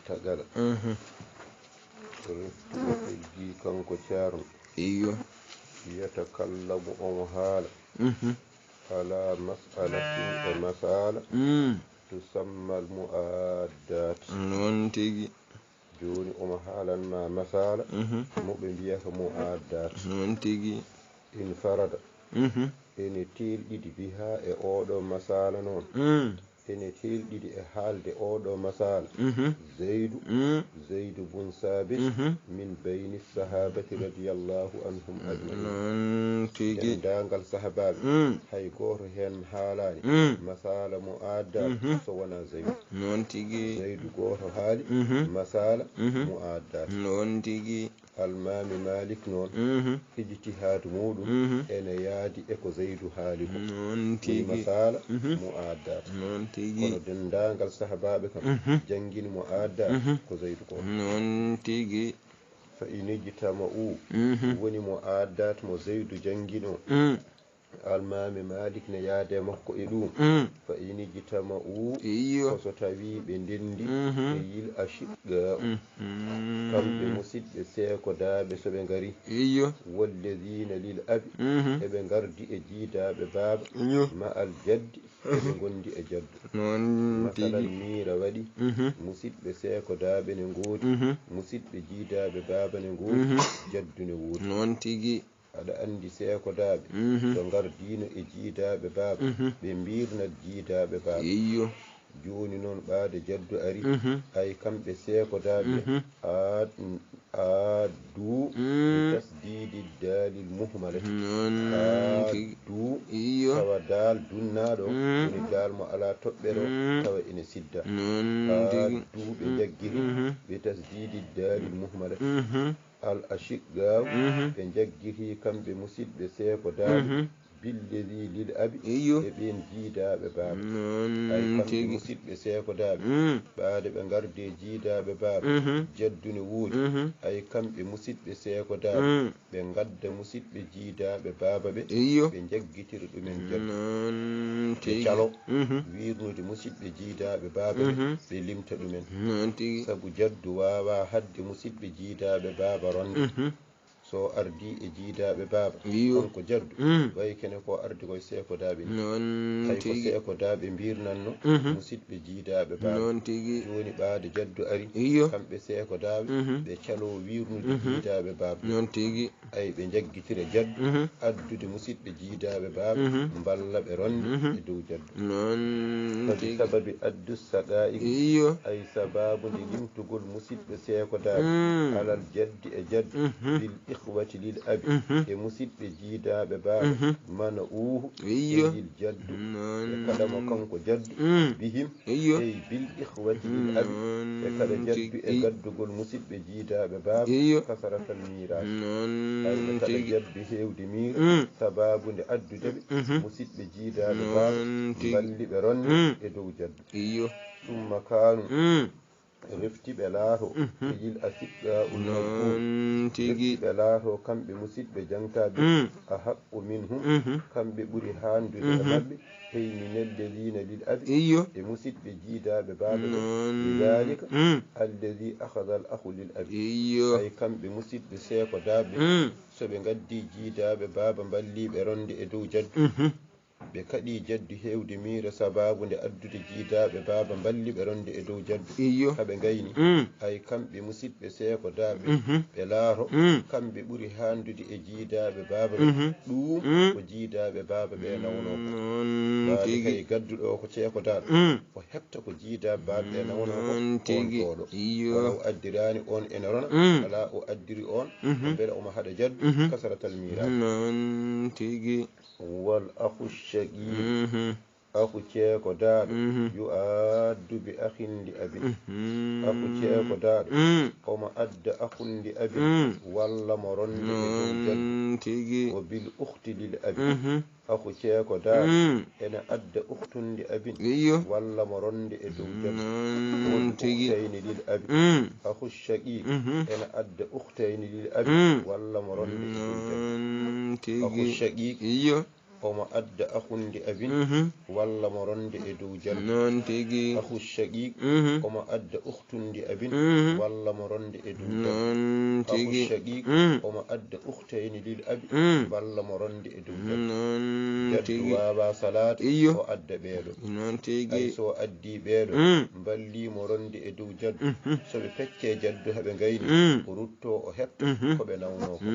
tagala riftuɗo kanko carno iyo yatakallamu omo haala ala mas'alatin e masala tusamma al mu'addat non tigi joni omo haalanma masala moɓe mbiyata mu'addat non tigi in farada ene telɗiɗi biha e oɗo masala noon ene telɗiɗi e haalde oɗo masala zeydu bun sabit min bayni sahabati radiyallahu anhum ajmain dendagal sahabaɓe hay goto hen haalani masala mu'addat so wona zeydu non tigi zeydu goto haali masala mu'addat non tigi almami malik noon ijtihadu muɗum ene yaadi eko zeydu haali ko non tigi masala mu'addat non tigi kono dendagal sahabaɓe kam jangini mu'addat ko zeydu ko non tigi fa inijtama woni mu'addat mo zeydu jangino almami malik ne yaade makko e ɗum fa inijtama koso tawi ɓe ndendi e yil ashidga kamɓe musidɓe seekodaɓe soɓe ngari walladina lil abi eɓe gardi e jiidaɓe baaba ma al jaddi eɓe gondi e jaddu masalan miira waɗi musidɓe seekodaɓe ne ngoodi musidɓe jiidaɓe baaba ne ngoodi jaddu ne woodi non tigi aɗa andi seekodaɓe so gardino e jiidaɓe baaba ɓe mbirnat jiidaɓe baaba joni noon ɓaade jaddu ari ay kamɓe seekodaɓe addu tasdidi dalil muhmalati addu tawa dal dunnaɗo woni dal mo ala toɓɓere tawa ene sidda addu ɓe jaggiri ɓe tasdidi dalil muhmalati al ashiggaw ɓe jaggiri kamɓe musidɓe seekodaɓe billedi lil abi e ɓen jiidaɓe baaba ay kamɓe musidɓe seekodaɓe ɓaade ɓe garde jiidaɓe baaba jaddune woodi ay kamɓe musidɓe seekodaɓe ɓe gadda musidɓe jiidaɓe baaba ɓe ɓe jaggitira ɗumen jaddu ɓe calo wirnude musidɓe jiidaɓe baaba ɓe ɓe limta ɗumen saabu jaddu wawa hadde musidɓe jiidaɓe baaba ronde so ardi e jiidaɓe baaba kanko jaddu way kene ko ardi koye seekodaɓe ni hay ko seekodaɓe mbirnanno musidɓe jiidaɓe baaba joni ɓaade jaddu ari kamɓe seekodaɓe ɓe calo wirnude jiidaɓe baaba ay ɓe jaggitira jaddu addude musidɓe jiidaɓe baaba mballa ɓe ronde e dow jaddu sabi sababi addu saqa'i ay sababu nde limtugol musidɓe seekodaɓe alal jaddi e jaddu bil ikhwati lil abi e musidɓe jiidaɓe baaba mana e yil jaddu e kadamo kanko jaddu bihim ey bil ikhwati lil abi e kada jaddu e gaddugol musidɓe jiidaɓe baaba kasaratal miras ay e kada jaddu hewde miira sababu nde addudeɓe musidɓe jiidaɓe baaba balli ɓe ronde e dow jaddu summa kanu reftiɓe laato e yil asiɓɓa reftiɓe laato kamɓe musidɓe jankaɓe a haqqu minhum kamɓe ɓuri handude e maɓɓe hey minalladina lil abi e musidɓe jiidaɓe baaba ɓe lidalika alladi akhada al akhu lil abi ay kamɓe musidɓe seekodaɓe soɓe gaddi jiidaɓe baaba balliɓe ronde e dow jaddu ɓe kaɗi jaddu hewde miira sababu nde addude jiidaɓe baaba balliɓe ronde e dow jaddu haɓe gayni ay kamɓe musidɓe seekodaɓe ɓe laato kamɓe ɓuri handude e jiidaɓe baaba ɓe ɗum ko jiidaɓe baaba ɓe nawno ko baade kay gadduɗo ko ceekodaɗo o heɓta ko jiidaɓe baaba ɓe nawno ko on toɗo wala o addirani on ene rona ala o addiri on beele omo haɗa jaddu kasaratal miraji wal akhu shaqiq akhu ceekodaɗo yu'addu bi akhindi abi akhu ceekodaɗo omo adda akhundi abi walla mo ronde e dow jaddu o bil ukhti lil abi akhu ceekodaɗo ene adda ukhtundi abi walla mo ronde e dow jaddu ukhtayni lil abi akhu shaqiq ene adda ukhtayni lil abi walla mo ronde e dow jaddu akhu shaqiq omo adda akhundi abin walla mo ronde e dow jaddu non tigi akhu shaqiq omo adda ukhtundi abin walla mo ronde e dow jaddu non akhu tigi shaqiq omo adda ukhtayni lil abi walla mo ronde e dow jaddu non jaddu tigi wawa salat iyo o adda ɓeeɗo non ay tigi so addi ɓeeɗo balli mo ronde e dow jaddu so ɓe pecce jaddu heɓe gayni o rutto o hefta ko ɓe nawno ko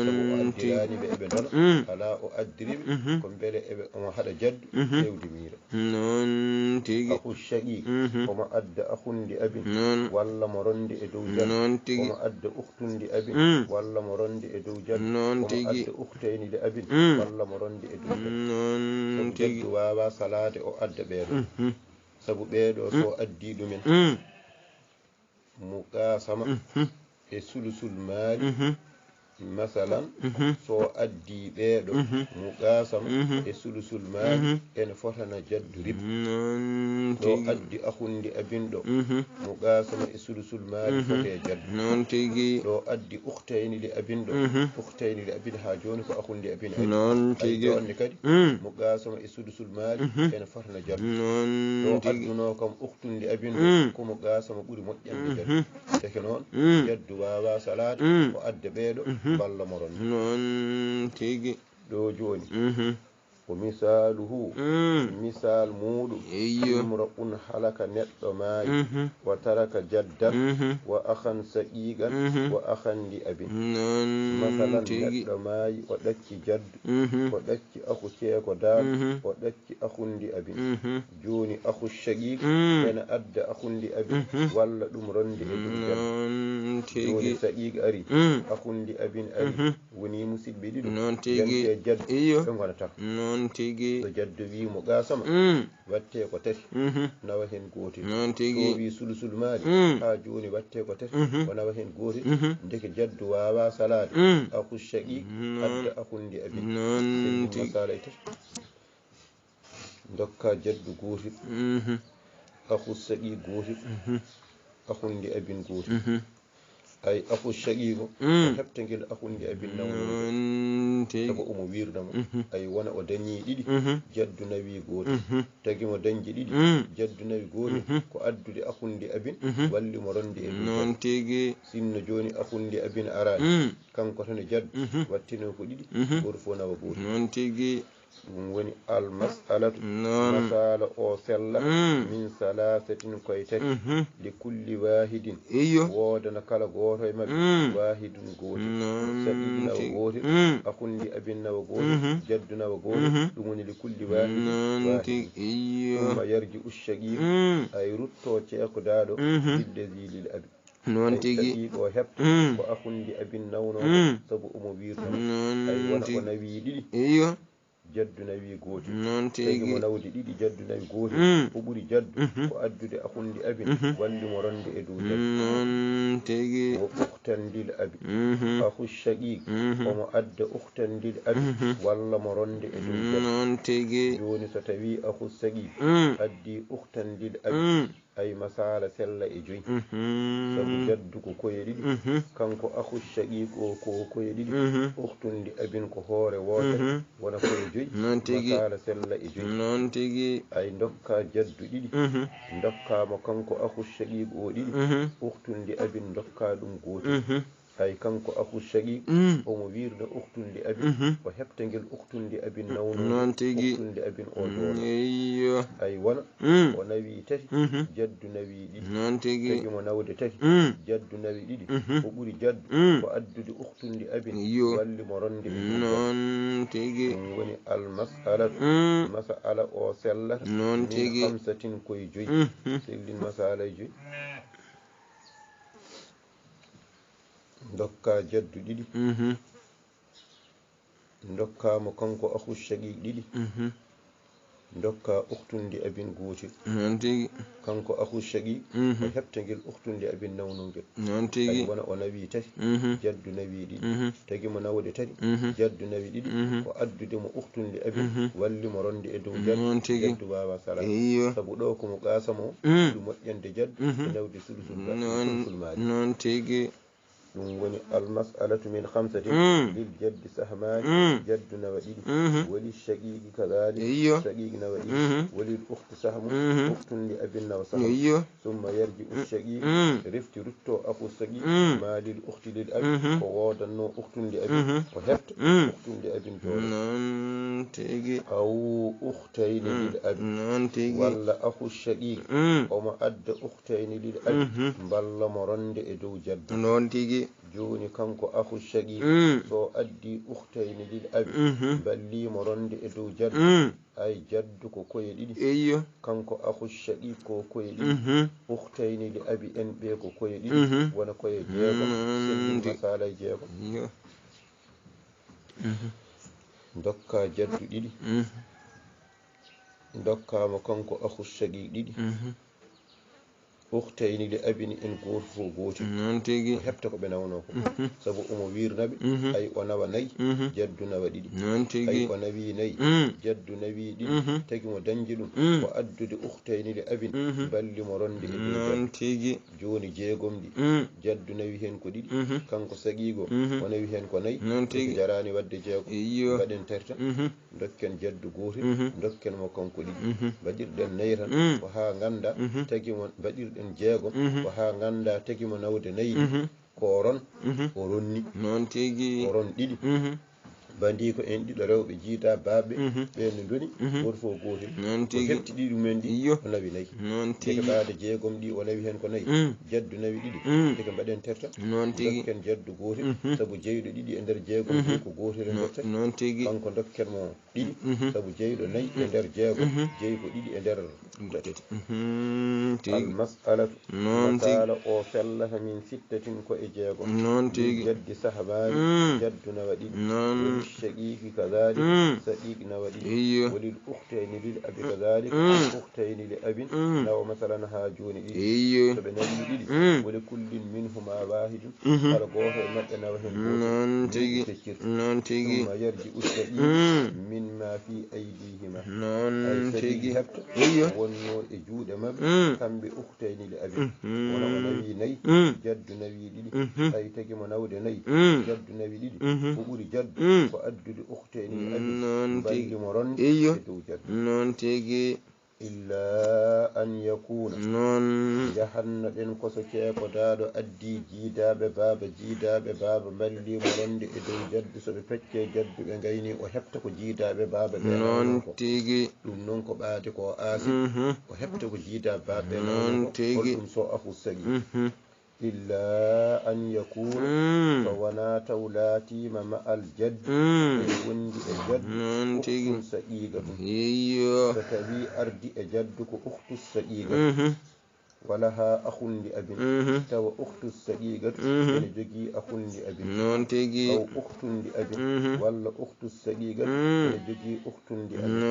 sabu o addirani ɓe eɓe dona ala o addiriɓe ko beele eɓe omo haɗa jaddu fewdi miira non tigi akhu shaqiq omo adda akhundi abin non walla mo ronde e dow jaddu non tigi omo adda ukhtundi abin walla mo ronde e dow jaddu non omo tigi adda ukhtayni li abin walla mo ronde e dow jaddu non sabu tigi jaddu wawa salade o adda ɓeeɗo sabu ɓeeɗo so addi ɗumen muqasama e sulusul maali masalan so addi ɓeeɗo muqasama e sulusul maali ene fotana jaddu rib non ɗo tigi addi akhundi abinɗo muqasama e sulusul maali fote jaddu non tigi ɗo addi ukhtayni li abinɗo ukhtayni li abin ha joni ko akhundi abin adi non ay tigi jonne kadi muqasama e sulusul maali ene fotana jaddu non ɗo tigi adduno kam uktundi abinɗo ko muqasama ɓuuri moƴƴande jaddu teke noon jaddu wawa salade o adda ɓeeɗo balla mo ronde non tigi ɗo joni ko misaluhu misal muɗum iyo imra'un halaka neɗɗo maayi wa taraka jaddan wa akhan saqiqan wa akhan li abin non masalan tigi neɗɗo maayi o ɗacci jaddu o ɗacci akhu ceeko daaɗo o ɗacci akhundi abin joni akhu shaqiq ene adda akhundi abin walla ɗum ronde e dow jaddu non joni tigi saqiq ari akhundi abin ari woni musidɓe ɗiɗo non tigi jante jaddu iyo ɓe gonata non tigi so jaddu wi mo gasama watte ko tati nawa hen gotel non so tigi wi sulusul maali ha joni watte ko tati o nawa hen gotel ndeke jaddu wawa salade akhu shaqiq adda akhundi abin non tigi masala e tati dokka jaddu gotel akhu shaqiq gotel akhundi abin gotel ay akhu shaqiq o hefta guel akhundi abin nawno non tigi sabu omo wirdamo ay wona o dañi ɗiɗi jaddu nawi gotel tagi mo dañji ɗiɗi jaddu nawi gotel ko addude akhundi abin walli mo ronde e ɗum non tigi sinno joni akhundi abin arani kanko tan e jaddu wattino ko ɗiɗi goto fo nawa gotel non tigi ɗum woni almasalatu non masala o sella min salasatin koye tati li kulli wahidin iyo wodana kala goto e mabɓe wahidun gotel saqiq nawa gotel akhundi abin nawa gotel jaddu nawa gotel ɗum woni li kulli wahidin non tigi iyo ɗumma yarji ushaqiq ay rutto ceeko daaɗo billezi lil abi non tigi saqiq o hebta ko akhundi abin nawno sabu omo wirtamo ay non wona o tigi nawi ɗiɗi iyo jaddu nawi gotel non tagi mo tigi nawdi ɗiɗi jaddu nawi gotel o ɓuuri jaddu ko addude akhundi abin walli mo ronde e dow jaddu non tigi wo uktandil abi akhu shaqiq omo adda uktandil abi walla mo ronde e dow jaddu non tigi joni so tawi akhu shaqiq addi uktandil abi ay masala sella e joyi sabu jaddu ko koye ɗiɗi kanko akhu shaqiq o ko koye ɗiɗi uktundi abin ko hoore wotere wona koye joyi non tigi masala sella e joyi non tigi ay dokka jaddu ɗiɗi dokkamo kanko akhu shaqiq o ɗiɗi uktundi abin dokka ɗum gotel ay kanko akhu shaqiq omo wirda uktundi abin o hefta guel uktundi abin nawno non tigi uktundi abin o joono iyo ay wona o nawi tati jaddu nawi ɗiɗi non tigi tagi mo nawde tati jaddu nawi ɗiɗi o ɓuuri jaddu ko addude uktundi abin iyo walli mo ronde e dow jaddu non tigi ɗum woni almasalatu masala o sellata non min tigi hamsatin koye joyi sellin masala e joyi dokka jaddu ɗiɗi dokkamo kanko akhu shaqiq ɗiɗi dokka uktundi abin gotel non tigi kanko akhu shaqiq o hefta guel uktundi abin nawno guel non ay tigi wona o nawi tati jaddu nawi ɗiɗi tagi mo nawde tati jaddu nawi ɗiɗi ko addude mo uktundi abin walli mo ronde e dow non jaddu tigi jaddu wawa sala iyo sabu ɗo komo qasamo ɗum moƴƴande jaddu e nawde sulusul maali non tigi ɗum woni almas'alatu min khamsatin lil jaddi sahmani jaddu nawa ɗiɗi wali shaqiqi kadhalik shaqiqi nawa ɗiɗi walil ukhti sahmu ukhtun li abin nawa sahmu summa yarji'u shaqiq rifti rutto akhu shaqiq ma lil ukhti lil abi ko wodanno ukhtun li abi ko hefta ukhtun li abin non tigi aw ukhtayni lil abi non tigi walla akhu shaqiq omo adda ukhtayni lil abi balla mo ronde e dow jaddu non tigi joni kanko akhu shaqiq so addi ukhtayni lil abi balli mo ronde e dow jaddu ay jaddu ko koye ɗiɗi kanko akhu shaqiq ko koye ɗiɗi ukhtayni li abi en ɓe ko koye ɗiɗi wona koye jeegom sendin masala jeegom dokka jaddu ɗiɗi dokkama kanko akhu shaqiq ɗiɗi ukhtayni li abini en goto fo gotel non tigi hefta ko ɓe nawno ko sabu omo wirnaɓe ay o nawa nayyi jaddu nawa ɗiɗi non tigi ay o nawi nayyi jaddu nawi ɗiɗi tagi mo dañji ɗum ko addude ukhtayni li abin balli mo ronde e dow non tigi joni jeegom ɗi jaddu nawi hen ko ɗiɗi kanko saqigo o nawi hen ko nayyi non tigi jarani wadde jeego mbaɗen terta dokken jaddu gotel dokken mo kanko ɗiɗi mbaɗirɗen nayyi tan ko ha ganda tagi mo mbaɗirɗen jeegom ko ha ganda tagi mo nawde nayyi ko ron o ronni non tigi o ron ɗiɗi bandi ko en ɗiɗo rewɓe jiida baɓe ɓenne doni goto fo gotel ko hefti ɗiɗi ɗumen ɗi o nawi nayyi deke ɓaade jeegom ɗi o nawi hen ko nayyi jaddu nawi ɗiɗi deke mbaɗen terta dokken jaddu gotel saabu jeyɗo ɗiɗi e nder jeegom ɗi ko gotel e nder kanko dokken mo ɗiɗi saabu jeyɗo nayyi e nder jeegom jeyi ko ɗiɗi e nder tati almas'alatu masala o fellata min sittatin ko e jeegom jaddi sahbani jaddu nawa ɗiɗi shaqiqi kadhalik shaqiqi nawa ɗiɗi walil ukhtayni lil abi kadhalik ukhtayni li abin nawa masalan ha joni ɗiɗi so ɓe nawi ɗiɗi wali kullin minhuma wahidun kala goto e maɓɓe nawa hen goto feccirta summa yarji ushaqiq min ma fi aydihima ay shaqiqi hefta wonno e juuɗe maɓɓe kamɓe ukhtayni li abin wona o nawi nayyi jaddu nawi ɗiɗi ay tagi mo nawde nayyi jaddu nawi ɗiɗi ko ɓuri jaddu ko addude ukhtayni li abin balli mo ronde e dow jaddu non tigi illa an yakuna jahanno ɗen koso ceeko daaɗo addi jiidaɓe baaba balli mo ronde e dow jaddu soɓe pecce jaddu ɓe gayni o hefta ko jiidaɓe baaba ɓe non tigi ɗum noon ko ɓaade ko aasi o hefta ko jiida baaba ɓe nawno ko holɗum so afu sagi illa an yakuna so wona taw laatima ma al jaddi e wondi e jaddu ukhtul saqiga ɗum so tawi ardi e jaddu ko ukhtu saqiga wala ha akhundi abin tawa ukhtu saqiqatu ene jogii akhundi abin aw ukhtundi abin walla ukhtu saqiqatu ene jogii ukhtundi abin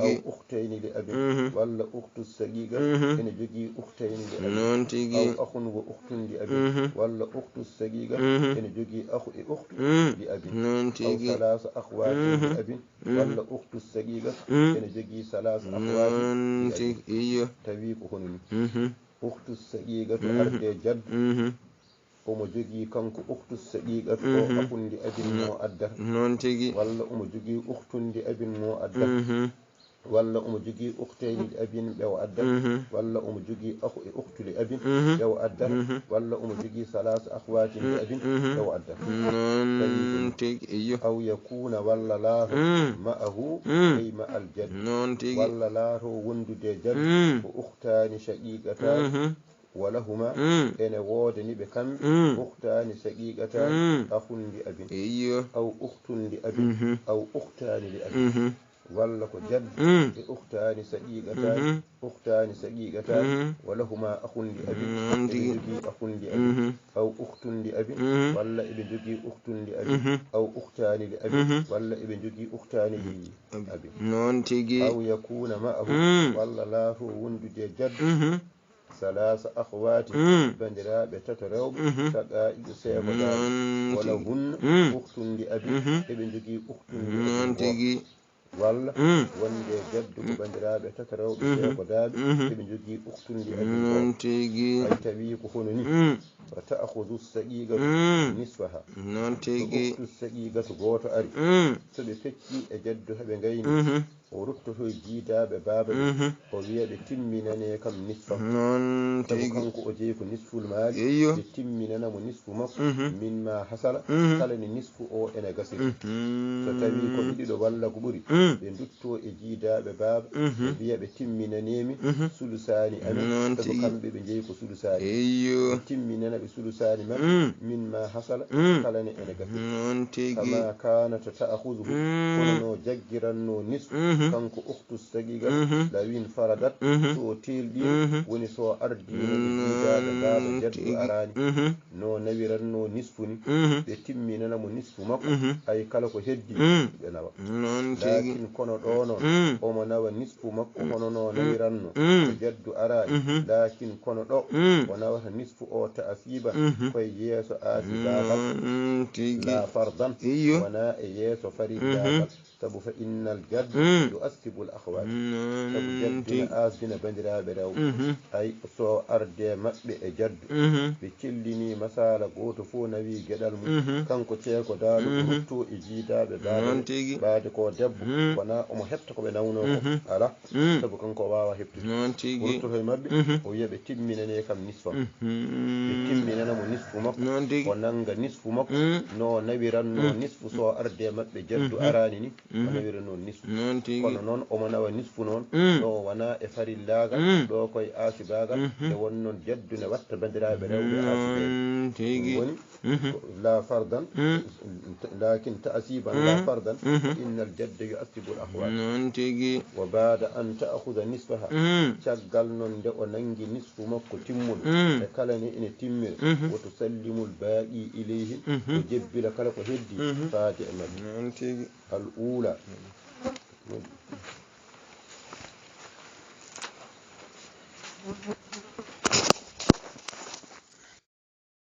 aw ukhtayni li abin walla ukhtu saqiqatu ene jogii ukhtayni li abin aw akhun wa ukhtundi abin walla ukhtu saqiqatu ene jogii akhu e ukhtu li abin aw salasu akhwatin li abin walla ukhtu saqiqatu ene jogii salasu akhwatin li abin tawi ko hono ni ukhtu saqiqatu arde jaddu omo jogii kanko ukhtu saqiqatu o akhundi abin mo addata walla omo jogii ukhtundi abin mo addata walla omo jogii ukhtayni li abin ɓe o addata walla omo jogii akhu e ukhtu li abin ɓe o addata walla omo jogii salasu akhwatin li abin ɓe o addata aw yakuna walla laato ma'ahu ay ma al jaddi walla laato wondude jaddi ko ukhtani shaqiqatani walahuma ene woodani ɓe kamɓe ukhtani shaqiqatani akhundi abin aw ukhtundi abin aw ukhtani li abin walla ko jaddi e ukhtani saqiqatani walahuma akhundi abin eɓe jogii akhundi abin aw ukhtundi abin walla eɓe jogii ukhtundi abin aw ukhtani li abin walla eɓe jogii ukhtani li abin aw yakuna ma'ahu walla laato wondude jaddi salasa akhwati bandiraɓe tato rewɓe saqa'iɗo seekodaɗo wala hunna uktundi abin eɓe jogii uktundi abin walla wonde jaddu ko bandiraɓe tata rewɓe ɓe ko daaɓe eɓe jogii uktun ndi non tigi ay tawi ko hono ni fa ta'khudhu as-saqiqatu nisfaha non tigi uktu as-saqiqatu goto ari so ɓe fecci e jaddu heɓe gayni o ruttoto jiidaɓe baaba o wiya ɓe timminane kam nisfa non tigi kanko o jeeyi ko nisful maali ɓe timminana mo nisfu makko min ma hasala kala ni nisfu o ene gasiri so tawi ko ɗiɗiɗo walla ko ɓuri ɓe dutto e jiidaɓe baaba ɓe wiya ɓe timminanemi sulusani amin sabu kamɓe ɓe jeeyi ko sulusani ɓe timminana ɓe sulusani man min ma hasala kala ne ene gasiri kama kanata ta'khudhu kono no jaggiranno nisfu kanko uktu sagiga lawin faradat so telɗi woni so ardino ɓe jiidaɓe baaba jaddu arani no nawiranno nisfu ni ɓe timminana mo nisfu makko ay kala ko heddi ɓe nawa lakin kono ɗo noon omo nawa nisfu makko hono no nawiranno ko jaddu arani lakin kono ɗo o nawata nisfu o ta'asiban koye yeeso aasi baabal la fardan wona e yeeso faridagal sabu fa innal jaddu yu'assibu al akhwat sabu jaddina asdina bandiraɓe rewɓe ay so arde maɓɓe e jaddu ɓe cellini masala goto fo nawi gueɗal mum kanko ceeko daaɗo o rutto e jiidaɓe baade ko debbo wona omo hepta koɓe nawno ko ala sabu kanko o wawa heptude o ruttoto e mabɓe o wiya ɓe timminane kam nisfam ɓe timminana mo nisfu makko o nanga nisfu makko no nawiranno nisfu so arde maɓɓe jaddu arani ni o nawiranno nisfu kono noon omo nawa nisfu noon ɗo wona e farillagal ɗo koye aasibagal e wonnoon jaddu ne watta bandiraɓe rewɓe aasiɓe woni la fardan lakin ta'asiban la fardan innal jadda yu'assibu al akhwat wa ba'da an ta'khudha nisfaha caggal noon nde o nangi nisfu makko timmol e kala ni ene timmira wa tusallimu al baqi ilayhi o jebbila kala ko heddi faade e mabɓe al ula